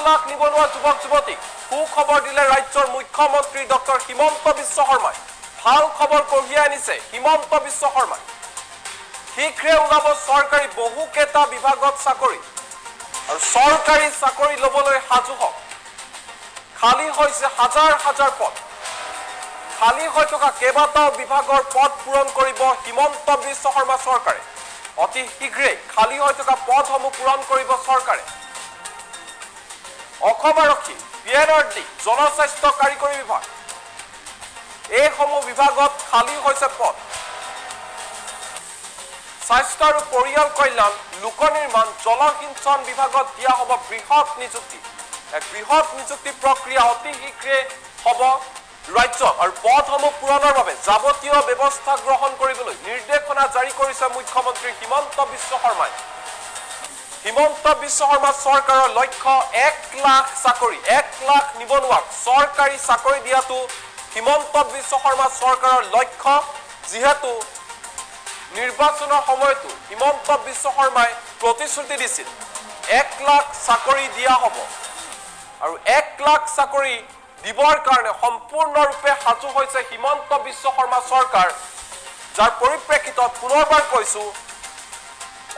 লাখ নিবনুৱা যুৱক যুৱতীক সুখবৰ দিলে ৰাজ্যৰ মুখ্যমন্ত্ৰী ডক্টৰ হিমন্ত বিশ্ব শৰ্মাই ভাল খবৰ কঢ়িয়াই আনিছে হিমন্ত বিশ্ব শৰ্মাই শীঘ্ৰে ওলাব চৰকাৰী বহুকেইটা বিভাগত চাকৰি আৰু চৰকাৰী চাকৰি লবলৈ সাজু হওক খালী হৈছে হাজাৰ হাজাৰ পদ খালী হৈ থকা কেইবাটাও বিভাগৰ পদ পূৰণ কৰিব হিমন্ত বিশ্ব শৰ্মা চৰকাৰে অতি শীঘ্ৰে খালী হৈ থকা পদসমূহ পূৰণ কৰিব চৰকাৰে অসম আৰক্ষী PNRD জনস্বাস্থ্য কাৰিকৰী বিভাগ এইসমূহ বিভাগত খালী হৈছে পদ স্বাস্থ্য আৰু পৰিয়াল কল্যাণ লোক নিৰ্মাণ জলসিঞ্চন বিভাগত দিয়া হ'ব বৃহৎ নিযুক্তি এক বৃহৎ নিযুক্তি প্ৰক্ৰিয়া অতি শীঘ্ৰে হ'ব ৰাজ্যত আৰু পদসমূহ পূৰণৰ বাবে যাৱতীয় ব্যৱস্থা গ্ৰহণ কৰিবলৈ নিৰ্দেশনা জাৰি কৰিছে মুখ্যমন্ত্ৰী হিমন্ত বিশ্ব শৰ্মাই হিমন্ত বিশ্ব শৰ্মা চৰকাৰৰ লক্ষ্য 1 লাখ চাকৰি 1 লাখ নিবনুৱাক চৰকাৰী চাকৰি দিয়াটো হিমন্ত বিশ্ব শৰ্মা চৰকাৰৰ লক্ষ্য যিহেতু নিৰ্বাচনৰ সময়তো হিমন্ত বিশ্ব শৰ্মাই প্ৰতিশ্ৰুতি দিছিল 1 লাখ চাকৰি দিয়া হ'ব আৰু 1 লাখ চাকৰি দিবৰ কাৰণে সম্পূৰ্ণৰূপে সাজু হৈছে হিমন্ত বিশ্ব শৰ্মা চৰকাৰ যাৰ পৰিপ্ৰেক্ষিতত পুনৰবাৰ কৈছো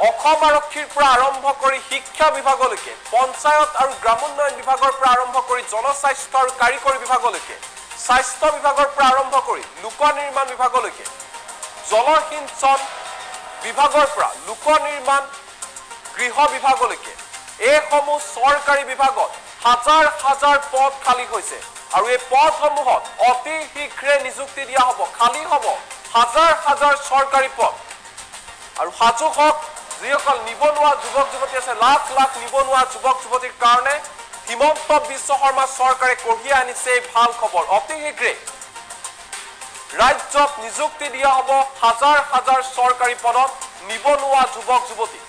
অসম আৰক্ষীৰ পৰা আৰম্ভ কৰি শিক্ষা বিভাগলৈকে পঞ্চায়ত আৰু গ্ৰামোন্নয়ন বিভাগৰ পৰা আৰম্ভ কৰি জনস্বাস্থ্য আৰু কাৰিকৰী বিভাগলৈকে স্বাস্থ্য বিভাগৰ পৰা আৰম্ভ কৰি লোক নিৰ্মাণ বিভাগলৈকে জলসিঞ্চন বিভাগৰ পৰা লোক নিৰ্মাণ গৃহ বিভাগলৈকে এইসমূহ চৰকাৰী বিভাগত হাজাৰ হাজাৰ পদ খালী হৈছে আৰু এই পদসমূহত অতি শীঘ্ৰে নিযুক্তি দিয়া হ'ব খালী হ'ব হাজাৰ হাজাৰ চৰকাৰী পদ আৰু সাজু হওক যিসকল নিবনুৱা যুৱক যুৱতী আছে লাখ লাখ নিবনুৱা যুৱক যুৱতীৰ কাৰণে হিমন্ত বিশ্ব শৰ্মা চৰকাৰে কঢ়িয়াই আনিছে এই ভাল খবৰ অতি শীঘ্ৰে ৰাজ্যত নিযুক্তি দিয়া হ'ব হাজাৰ হাজাৰ চৰকাৰী পদত নিবনুৱা যুৱক যুৱতী